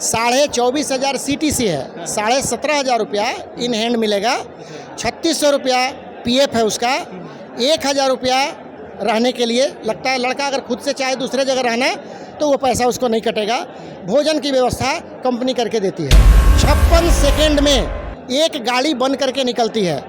24,500 CTC है, 17,500 रुपया in hand मिलेगा, 3600 रुपया PF है उसका, 1,000 रुपया रहने के लिए लगता है। लड़का अगर खुद से चाहे दूसरे जगह रहना तो वो पैसा उसको नहीं कटेगा। भोजन की व्यवस्था कंपनी करके देती है। 56 सेकेंड में एक गाड़ी बन करके निकलती है।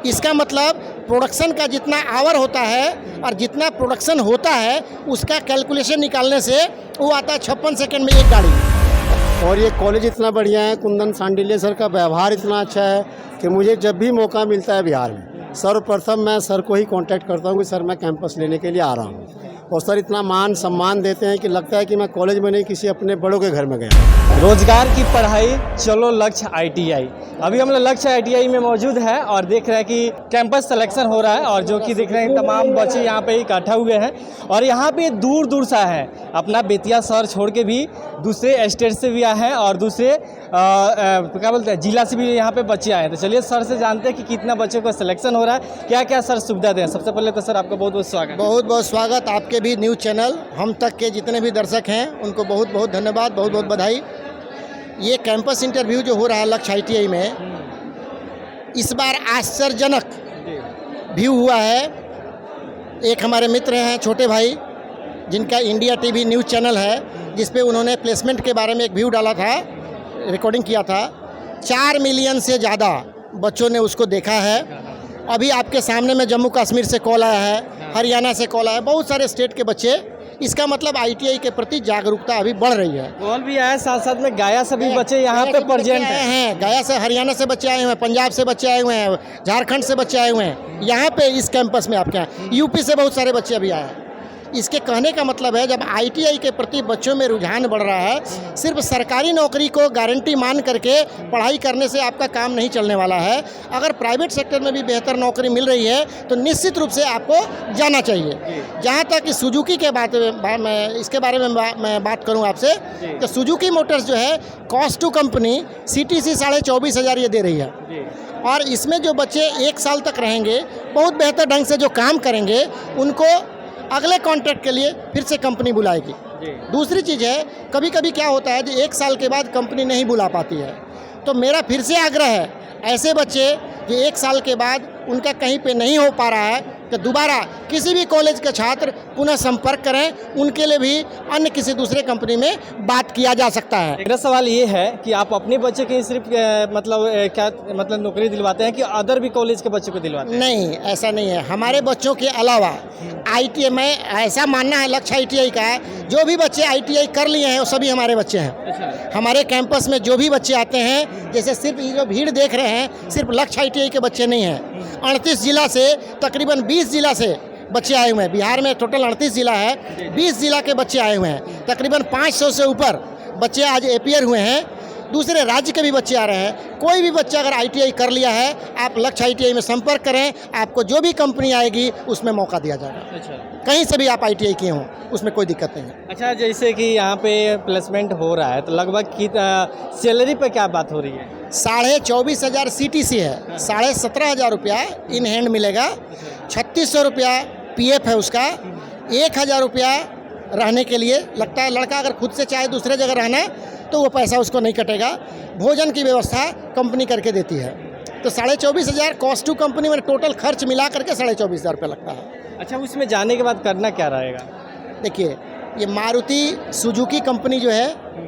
इसका मतलब प्रोडक्शन का जितना आवर होता है और जितना प्रोडक्शन होता है उसका कैलकुलेशन निकालने से वो आता है 56 सेकेंड में एक गाड़ी। और ये कॉलेज इतना बढ़िया है, कुंदन सांडिल्य सर का व्यवहार इतना अच्छा है कि मुझे जब भी मौका मिलता है बिहार में सर्वप्रथम मैं सर को ही कांटेक्ट करता हूँ कि सर मैं कैंपस लेने के लिए आ रहा हूँ। और सर इतना मान सम्मान देते हैं कि लगता है कि मैं कॉलेज में नहीं किसी अपने बड़ों के घर में गया। रोजगार की पढ़ाई चलो लक्ष्य ITI। अभी हम लोग लक्ष्य ITI में मौजूद है और देख रहे हैं कि कैंपस सिलेक्शन हो रहा है और जो कि देख रहे हैं तमाम बच्चे यहाँ पे इकट्ठा हुए हैं और यहाँ पे दूर दूर से है अपना बेतिया शहर छोड़ के भी दूसरे स्टेट से भी आए हैं और दूसरे क्या बोलते हैं जिला से भी यहाँ पे बच्चे आए हैं। तो चलिए सर से जानते हैं कि कितना बच्चों का सिलेक्शन हो रहा है, क्या क्या सर सुविधा दें। सबसे पहले तो सर आपका बहुत बहुत स्वागत। बहुत बहुत स्वागत। आपके भी न्यूज़ चैनल हम तक के जितने भी दर्शक हैं उनको बहुत बहुत धन्यवाद, बहुत बहुत बधाई। ये कैंपस इंटरव्यू जो हो रहा है लक्ष्य ITI में, इस बार आश्चर्यजनक व्यू हुआ है। एक हमारे मित्र हैं छोटे भाई जिनका इंडिया TV न्यूज़ चैनल है, जिस पे उन्होंने प्लेसमेंट के बारे में एक व्यू डाला था, रिकॉर्डिंग किया था। 4 मिलियन से ज़्यादा बच्चों ने उसको देखा है। अभी आपके सामने में जम्मू कश्मीर से कॉल आया है, हरियाणा से कॉल आया है, बहुत सारे स्टेट के बच्चे। इसका मतलब ITI के प्रति जागरूकता अभी बढ़ रही है। कॉल भी आया, साथ साथ में गया से भी बच्चे यहाँ पे प्रेजेंट हैं। गया से, हरियाणा से बच्चे आए हुए हैं, पंजाब से बच्चे आए हुए हैं, झारखंड से बच्चे आए हुए हैं यहाँ पे इस कैंपस में। आपके यहाँ UP से बहुत सारे बच्चे अभी आए हैं। इसके कहने का मतलब है जब ITI के प्रति बच्चों में रुझान बढ़ रहा है, सिर्फ सरकारी नौकरी को गारंटी मान करके पढ़ाई करने से आपका काम नहीं चलने वाला है। अगर प्राइवेट सेक्टर में भी बेहतर नौकरी मिल रही है तो निश्चित रूप से आपको जाना चाहिए। जहाँ तक कि सुजुकी के मैं इसके बारे में मैं बात करूँ आपसे, तो सुजुकी मोटर्स जो है कॉस्ट टू कंपनी CTC 24,500 ये दे रही है। और इसमें जो बच्चे 1 साल तक रहेंगे, बहुत बेहतर ढंग से जो काम करेंगे, उनको अगले कॉन्ट्रैक्ट के लिए फिर से कंपनी बुलाएगी। दूसरी चीज़ है, कभी कभी क्या होता है जो 1 साल के बाद कंपनी नहीं बुला पाती है, तो मेरा फिर से आग्रह है ऐसे बच्चे जो 1 साल के बाद उनका कहीं पे नहीं हो पा रहा है तो दोबारा किसी भी कॉलेज के छात्र पुनः संपर्क करें। उनके लिए भी अन्य किसी दूसरे कंपनी में बात किया जा सकता है। मेरा सवाल ये है कि आप अपने बच्चे के सिर्फ क्या नौकरी दिलवाते हैं कि अदर भी कॉलेज के बच्चों को दिलवाते हैं? नहीं, ऐसा नहीं है। हमारे बच्चों के अलावा ITI में ऐसा मानना है लक्ष्य ITI का, जो भी बच्चे ITI कर लिए हैं वो सभी हमारे बच्चे हैं। अच्छा। हमारे कैंपस में जो भी बच्चे आते हैं, जैसे सिर्फ ये जो भीड़ देख रहे हैं सिर्फ लक्ष्य ITI के बच्चे नहीं हैं। 38 जिला से तकरीबन 20 जिला से बच्चे आए हुए हैं। बिहार में टोटल 38 जिला है, 20 जिला के बच्चे आए हुए हैं। तकरीबन 500 से ऊपर बच्चे आज अपीयर हुए हैं। दूसरे राज्य के भी बच्चे आ रहे हैं। कोई भी बच्चा अगर ITI कर लिया है, आप लक्ष्य ITI में संपर्क करें, आपको जो भी कंपनी आएगी उसमें मौका दिया जाएगा। अच्छा। कहीं से भी आप ITI किए हों उसमें कोई दिक्कत नहीं है। अच्छा, जैसे कि यहाँ पे प्लेसमेंट हो रहा है तो लगभग की सैलरी पे क्या बात हो रही है? 24,500 CTC है, 17,500 रुपया इन हैंड मिलेगा, 3600 रुपया PF है उसका, 1,000 रुपया रहने के लिए लगता है। लड़का अगर खुद से चाहे दूसरे जगह रहना तो वो पैसा उसको नहीं कटेगा। भोजन की व्यवस्था कंपनी करके देती है। तो 24,500 कॉस्ट टू कंपनी में टोटल खर्च मिला करके 24,500 रुपया लगता है। अच्छा, उसमें जाने के बाद करना क्या रहेगा? देखिए, ये मारुति सुजुकी कंपनी जो है,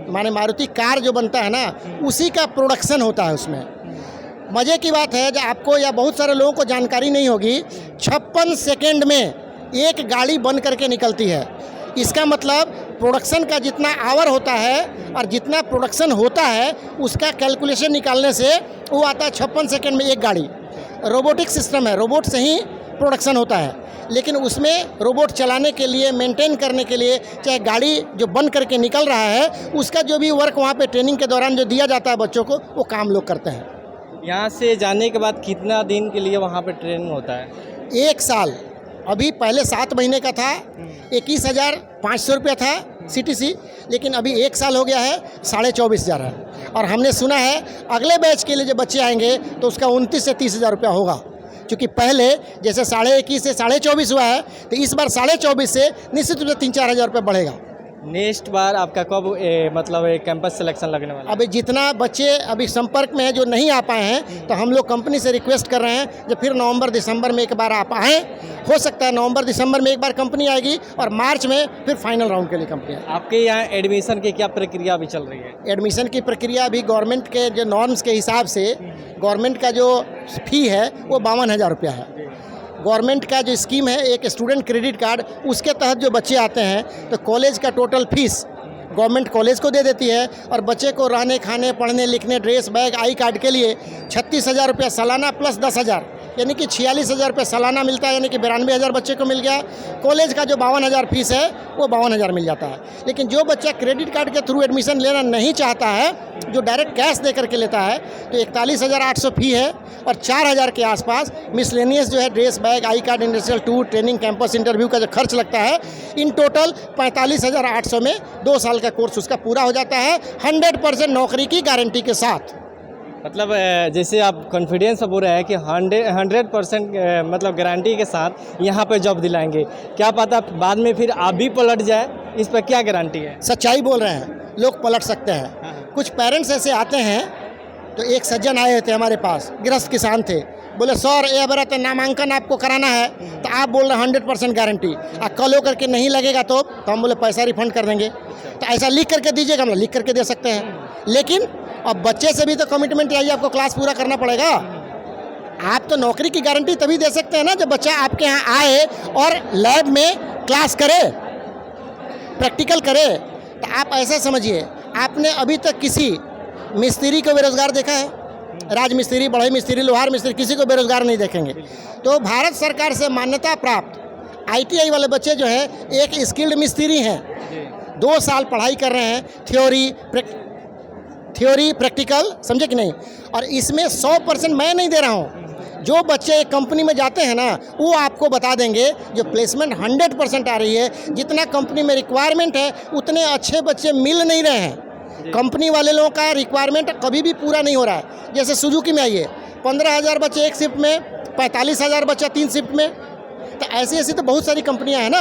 माने मारुति कार जो बनता है ना, उसी का प्रोडक्शन होता है उसमें। मज़े की बात है जो आपको या बहुत सारे लोगों को जानकारी नहीं होगी, 56 सेकेंड में एक गाड़ी बन करके निकलती है। इसका मतलब प्रोडक्शन का जितना आवर होता है और जितना प्रोडक्शन होता है उसका कैलकुलेशन निकालने से वो आता है 56 सेकेंड में एक गाड़ी। रोबोटिक सिस्टम है, रोबोट से ही प्रोडक्शन होता है, लेकिन उसमें रोबोट चलाने के लिए, मेंटेन करने के लिए, चाहे गाड़ी जो बन करके निकल रहा है उसका जो भी वर्क वहाँ पे ट्रेनिंग के दौरान जो दिया जाता है बच्चों को, वो काम लोग करते हैं। यहाँ से जाने के बाद कितना दिन के लिए वहाँ पे ट्रेनिंग होता है? 1 साल। अभी पहले 7 महीने का था, 21,500 रुपया था CTC, लेकिन अभी 1 साल हो गया है, 24,500 है। और हमने सुना है अगले बैच के लिए जो बच्चे आएंगे तो उसका 29 से 30,000 रुपया होगा। क्योंकि पहले जैसे 21,500 से 24,500 हुआ है, तो इस बार 24,500 से निश्चित रूप से 3-4 हज़ार रुपये बढ़ेगा। नेक्स्ट बार आपका कब मतलब कैंपस सिलेक्शन लगने वाला है? अभी जितना बच्चे अभी संपर्क में हैं जो नहीं आ पाए हैं, तो हम लोग कंपनी से रिक्वेस्ट कर रहे हैं जो फिर नवंबर दिसंबर में एक बार आप आएँ। हो सकता है नवंबर दिसंबर में एक बार कंपनी आएगी और मार्च में फिर फाइनल राउंड के लिए कंपनी आएगी। आपके यहाँ एडमिशन की क्या प्रक्रिया अभी चल रही है? एडमिशन की प्रक्रिया अभी गवर्नमेंट के जो नॉर्म्स के हिसाब से गवर्नमेंट का जो फ़ी है वो 52,000 रुपया है। गवर्नमेंट का जो स्कीम है एक स्टूडेंट क्रेडिट कार्ड, उसके तहत जो बच्चे आते हैं तो कॉलेज का टोटल फीस गवर्नमेंट कॉलेज को दे देती है और बच्चे को रहने खाने पढ़ने लिखने ड्रेस बैग आई कार्ड के लिए 36,000 रुपया सालाना प्लस 10,000 यानी कि 46,000 रुपये सालाना मिलता है, यानी कि 92,000 बच्चे को मिल गया। कॉलेज का जो 52,000 फीस है वो 52,000 मिल जाता है। लेकिन जो बच्चा क्रेडिट कार्ड के थ्रू एडमिशन लेना नहीं चाहता है, जो डायरेक्ट कैश दे करके लेता है, तो 41,800 फी है और 4,000 के आसपास मिसलेनियस जो है dress bag I card industrial tour training campus interview का जो खर्च लगता है, इन टोटल 45,800 में 2 साल का कोर्स उसका पूरा हो जाता है 100% नौकरी की गारंटी के साथ। मतलब जैसे आप कॉन्फिडेंस बोल रहे हैं कि 100% मतलब गारंटी के साथ यहाँ पे जॉब दिलाएंगे, क्या पता बाद में फिर आप भी पलट जाए, इस पर क्या गारंटी है? सच्चाई बोल रहे हैं, लोग पलट सकते हैं। कुछ पेरेंट्स ऐसे आते हैं, तो एक सज्जन आए थे हमारे पास, गृहस्थ किसान थे, बोले सर ये बार तो नामांकन आपको कराना है, तो आप बोल रहे हैं 100% गारंटी, कल होकर के नहीं लगेगा तो हम बोले पैसा रिफंड कर देंगे। तो ऐसा लिख करके दीजिएगा, हम लिख करके दे सकते हैं, लेकिन अब बच्चे से भी तो कमिटमेंट चाहिए, आपको क्लास पूरा करना पड़ेगा। आप तो नौकरी की गारंटी तभी दे सकते हैं ना जब बच्चा आपके यहाँ आए और लैब में क्लास करे, प्रैक्टिकल करे। तो आप ऐसा समझिए, आपने अभी तक किसी मिस्त्री को बेरोजगार देखा है? राज मिस्त्री, बढ़ई मिस्त्री, लोहार मिस्त्री, किसी को बेरोजगार नहीं देखेंगे। तो भारत सरकार से मान्यता प्राप्त ITI वाले बच्चे जो हैं एक स्किल्ड मिस्त्री हैं, 2 साल पढ़ाई कर रहे हैं, थ्योरी प्रैक्टिकल, समझे कि नहीं? और इसमें 100% मैं नहीं दे रहा हूँ, जो बच्चे एक कंपनी में जाते हैं ना वो आपको बता देंगे जो प्लेसमेंट 100% आ रही है। जितना कंपनी में रिक्वायरमेंट है उतने अच्छे बच्चे मिल नहीं रहे हैं। कंपनी वाले लोगों का रिक्वायरमेंट कभी भी पूरा नहीं हो रहा है। जैसे सुजुकी में आइए, 15,000 बच्चे एक शिफ्ट में, 45,000 बच्चा 3 शिफ्ट में, तो ऐसी तो बहुत सारी कंपनियां हैं ना।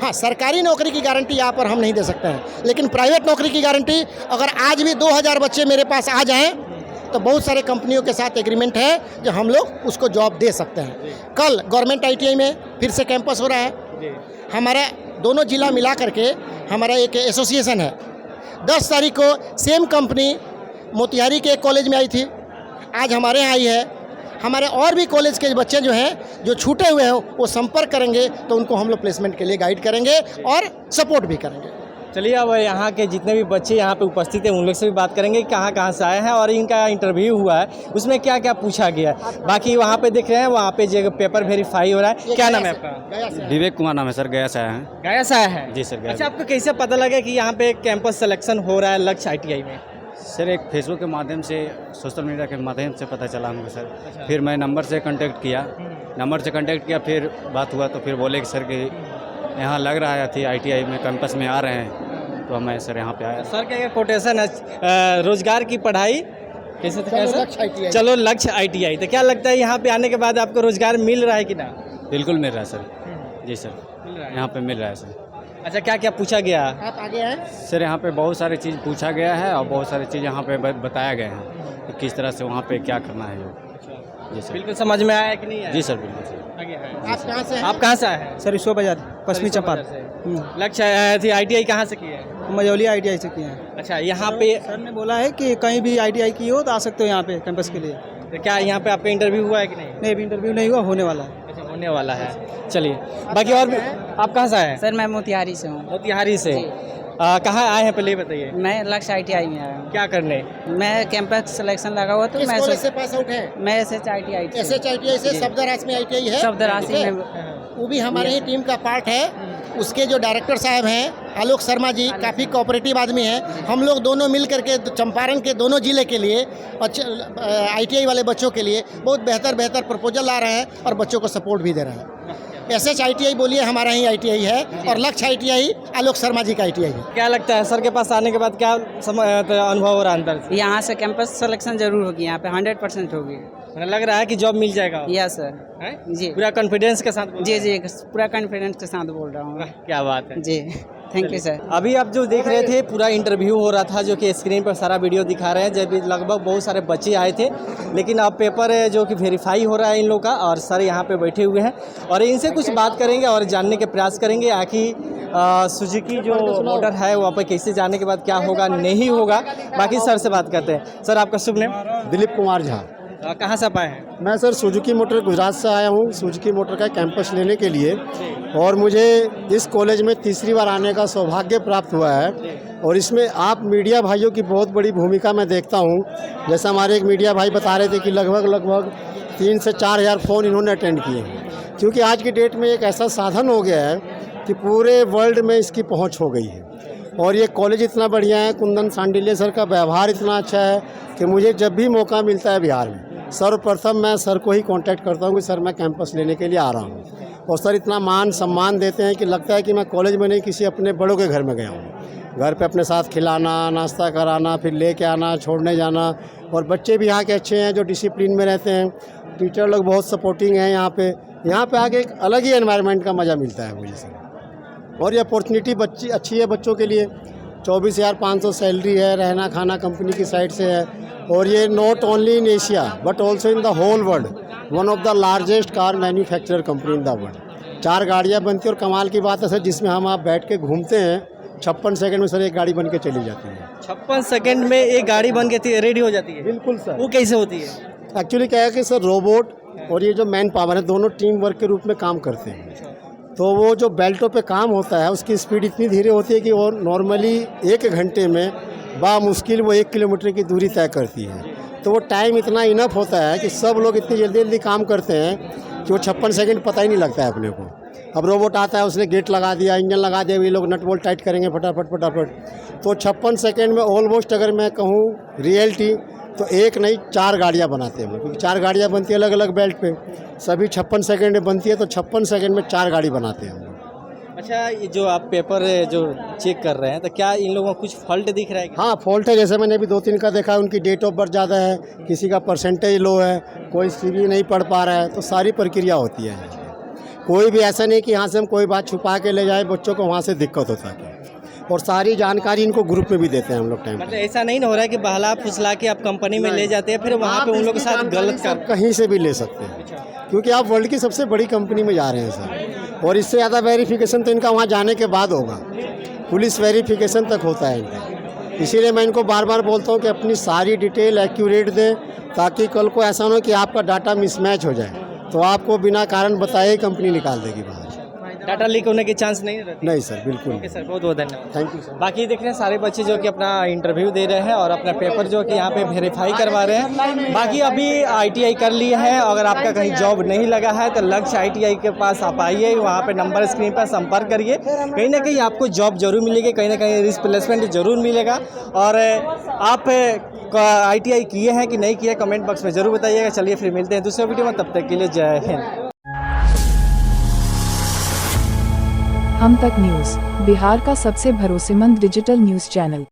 हाँ, सरकारी नौकरी की गारंटी यहाँ पर हम नहीं दे सकते हैं, लेकिन प्राइवेट नौकरी की गारंटी अगर आज भी 2,000 बच्चे मेरे पास आ जाएं तो बहुत सारे कंपनियों के साथ एग्रीमेंट है जो हम लोग उसको जॉब दे सकते हैं। कल गवर्नमेंट ITI में फिर से कैंपस हो रहा है। हमारा दोनों जिला मिला करके हमारा एक एसोसिएशन है। 10 तारीख को सेम कंपनी मोतिहारी के एक कॉलेज में आई थी, आज हमारे यहाँ आई है। हमारे और भी कॉलेज के बच्चे जो हैं जो छूटे हुए हैं वो संपर्क करेंगे तो उनको हम लोग प्लेसमेंट के लिए गाइड करेंगे और सपोर्ट भी करेंगे। चलिए अब यहाँ के जितने भी बच्चे यहाँ पे उपस्थित हैं उन लोग से भी बात करेंगे कहाँ से आए हैं और इनका इंटरव्यू हुआ है उसमें क्या क्या पूछा गया है। बाकी वहाँ पे देख रहे हैं, वहाँ पे जो पेपर वेरीफाई हो रहा है। क्या नाम है आपका? विवेक कुमार नाम है सर, गया से आया हैं। गया से आया है जी सर, गया। अच्छा, आपको कैसे पता लगा कि यहाँ पे कैंपस सिलेक्शन हो रहा है लक्ष्य ITI में? सर एक फेसबुक के माध्यम से, सोशल मीडिया के माध्यम से पता चला हमको सर। फिर मैं नंबर से कांटेक्ट किया, फिर बात हुआ तो फिर बोले कि सर कि यहाँ लग रहा है थी ITI में कैंपस में आ रहे हैं, तो मैं सर यहाँ पे आया। सर का कोटेशन है रोजगार की पढ़ाई कैसे सर? चलो लक्ष्य ITI। तो क्या लगता है यहाँ पे आने के बाद आपको रोजगार मिल रहा है कि ना? बिल्कुल मिल रहा है सर। जी सर, मिल रहा है यहाँ पे मिल रहा है सर। अच्छा, क्या क्या पूछा गया? आप आगे हैं? सर यहाँ पे बहुत सारी चीज़ पूछा गया है और बहुत सारी चीज़ यहाँ पे बताया गया है कि किस तरह से वहाँ पे क्या करना है। जी सर, बिल्कुल समझ में आया कि नहीं आया? जी सर, बिल्कुल सर। आप कहाँ से हैं? आप कहाँ से आए हैं? सर विश्व बाजार पश्चिमी चंपारण। लक्ष्य थी ITI कहाँ से किए हैं? मजौली ITI से किए हैं। अच्छा, यहाँ पे सर ने बोला है कि कहीं भी ITI की हो तो आ सकते हो यहाँ पे कैंपस के लिए। तो क्या यहाँ पे आपका इंटरव्यू हुआ है कि नहीं? नहीं, अभी इंटरव्यू नहीं हुआ, होने वाला है। अच्छा, होने वाला है। चलिए, बाकी और भी आप कहाँ से आए हैं? सर मैं मोतिहारी से हूँ। मोतिहारी से कहाँ आए हैं पहले ही बताइए। मैं लक्ष्य ITI में आया हूँ। क्या करने? मैं कैंपस सिलेक्शन लगा हुआ तो किस मैं कॉलेज से पास आउट हैं? मैं SHITI से। SHITI से सफदरजंग में ITI है। सफदरजंग ठीक है? में वो भी हमारे ही टीम का पार्ट है। उसके जो डायरेक्टर साहब हैं आलोक शर्मा जी, काफ़ी कोऑपरेटिव आदमी हैं। हम लोग दोनों मिल करके चंपारण के दोनों ज़िले के लिए और ITI वाले बच्चों के लिए बहुत बेहतर प्रपोजल ला रहे हैं और बच्चों को सपोर्ट भी दे रहे हैं। SHITI बोलिए हमारा ही ITI है और लक्ष्य ITI आलोक शर्मा जी का ITI है। क्या लगता है सर के पास आने के बाद क्या अनुभव हो रहा है अंदर से? यहाँ से कैंपस सिलेक्शन जरूर होगी, यहाँ पे 100% होगी। मुझे लग रहा है कि जॉब मिल जाएगा। Yes sir. हैं? जी पूरा कॉन्फिडेंस के साथ बोल जी रहे हैं। जी, पूरा कॉन्फिडेंस के साथ बोल रहा हूँ। क्या बात है। जी थैंक यू सर। अभी आप जो देख रहे थे पूरा इंटरव्यू हो रहा था, जो कि स्क्रीन पर सारा वीडियो दिखा रहे हैं। जब लगभग बहुत सारे बच्चे आए थे, लेकिन अब पेपर जो कि वेरीफाई हो रहा है इन लोग का, और सर यहाँ पे बैठे हुए हैं और इनसे कुछ बात करेंगे और जानने के प्रयास करेंगे आखिर सुजुकी जो मोटर है वहाँ पर कैसे जाने के बाद क्या होगा नहीं होगा। बाकी सर से बात करते हैं। सर आपका शुभ नाम? दिलीप कुमार झा। कहाँ से आप आए हैं? मैं सर सुजुकी मोटर गुजरात से आया हूँ, सुजुकी मोटर का कैंपस लेने के लिए, और मुझे इस कॉलेज में तीसरी बार आने का सौभाग्य प्राप्त हुआ है। और इसमें आप मीडिया भाइयों की बहुत बड़ी भूमिका मैं देखता हूँ। जैसा हमारे एक मीडिया भाई बता रहे थे कि लगभग 3 से 4 हज़ार फ़ोन इन्होंने अटेंड किए हैं, क्योंकि आज की डेट में एक ऐसा साधन हो गया है कि पूरे वर्ल्ड में इसकी पहुँच हो गई है। और ये कॉलेज इतना बढ़िया है, कुंदन सांडिल्य सर का व्यवहार इतना अच्छा है कि मुझे जब भी मौका मिलता है बिहार में, सर्वप्रथम मैं सर को ही कांटेक्ट करता हूँ कि सर मैं कैंपस लेने के लिए आ रहा हूँ। और सर इतना मान सम्मान देते हैं कि लगता है कि मैं कॉलेज में नहीं, किसी अपने बड़ों के घर में गया हूँ। घर पे अपने साथ खिलाना, नाश्ता कराना, फिर लेके आना, छोड़ने जाना। और बच्चे भी यहाँ के अच्छे हैं जो डिसिप्लिन में रहते हैं। टीचर लोग बहुत सपोर्टिंग हैं यहाँ पे आके एक अलग ही एनवायरनमेंट का मज़ा मिलता है मुझे सर। और ये अपॉर्चुनिटी अच्छी है बच्चों के लिए। 24,500 सैलरी है, रहना खाना कंपनी की साइड से है। और ये not only in Asia but also in the whole world one of the largest car manufacturer company in the world. 4 गाड़ियाँ बनती हैं और कमाल की बात है सर, जिसमें हम आप बैठ के घूमते हैं 56 सेकंड में सर एक गाड़ी बन के चली जाती है। 56 सेकंड में एक गाड़ी बन के रेडी हो जाती है? बिल्कुल सर। वो कैसे होती है? एक्चुअली क्या है कि सर रोबोट और ये जो मैन पावर है दोनों टीम वर्क के रूप में काम करते हैं। तो वो जो बेल्टों पे काम होता है उसकी स्पीड इतनी धीरे होती है कि वो नॉर्मली 1 घंटे में बामुश्किल वो 1 किलोमीटर की दूरी तय करती है। तो वो टाइम इतना इनफ होता है कि सब लोग इतनी जल्दी जल्दी काम करते हैं कि वो 56 सेकंड पता ही नहीं लगता है अपने को। अब रोबोट आता है, उसने गेट लगा दिया, इंजन लगा दिया, ये लोग नट बोल्ट टाइट करेंगे फटाफट। तो 56 सेकंड में ऑलमोस्ट अगर मैं कहूँ रियलिटी तो 1 नहीं 4 गाड़ियाँ बनाते हैं, क्योंकि 4 गाड़ियाँ बनती है अलग अलग बेल्ट पे, सभी 56 सेकंड में बनती है। तो 56 सेकंड में 4 गाड़ी बनाते हैं। अच्छा, ये जो आप पेपर जो चेक कर रहे हैं, तो क्या इन लोगों को कुछ फॉल्ट दिख रहा है? हाँ, फॉल्ट है। जैसे मैंने अभी 2-3 का देखा है, उनकी डेट ऑफ बर्थ ज़्यादा है, किसी का परसेंटेज लो है, कोई CV नहीं पढ़ पा रहा है। तो सारी प्रक्रिया होती है। कोई भी ऐसा नहीं कि यहाँ से हम कोई बात छुपा के ले जाए, बच्चों को वहाँ से दिक्कत होता है। और सारी जानकारी इनको ग्रुप में भी देते हैं हम लोग टाइम। मतलब ऐसा नहीं हो रहा है कि बहला फुसला के आप कंपनी में ले जाते हैं, फिर वहाँ पे उन लोग के साथ गलत काम कहीं से भी ले सकते हैं, क्योंकि आप वर्ल्ड की सबसे बड़ी कंपनी में जा रहे हैं सर। और इससे ज़्यादा वेरिफिकेशन तो इनका वहाँ जाने के बाद होगा, पुलिस वेरिफिकेशन तक होता है इनका। इसीलिए मैं इनको बार बार बोलता हूँ कि अपनी सारी डिटेल एक्यूरेट दें, ताकि कल को ऐसा ना हो कि आपका डाटा मिसमैच हो जाए तो आपको बिना कारण बताए कंपनी निकाल देगी बाहर। डाटा लीक होने के चांस नहीं रहते? नहीं सर, बिल्कुल। ओके सर, बहुत बहुत धन्यवाद। Thank you sir. बाकी देख रहे हैं सारे बच्चे जो कि अपना इंटरव्यू दे रहे हैं और अपना पेपर जो कि यहाँ पे वेरीफाई करवा रहे हैं। बाकी अभी ITI कर लिए हैं। अगर आपका कहीं जॉब नहीं लगा है तो लक्ष्य ITI के पास आप आइए, वहाँ पे नंबर स्क्रीन पर संपर्क करिए। कहीं ना कहीं आपको जॉब जरूर मिलेगी, कहीं ना कहीं रिप्लेसमेंट जरूर मिलेगा। और आप ITI किए हैं कि नहीं किए, कमेंट बॉक्स में ज़रूर बताइएगा। चलिए फिर मिलते हैं दूसरे वीडियो में, तब तक के लिए जय हिंद। हम तक न्यूज़, बिहार का सबसे भरोसेमंद डिजिटल न्यूज़ चैनल।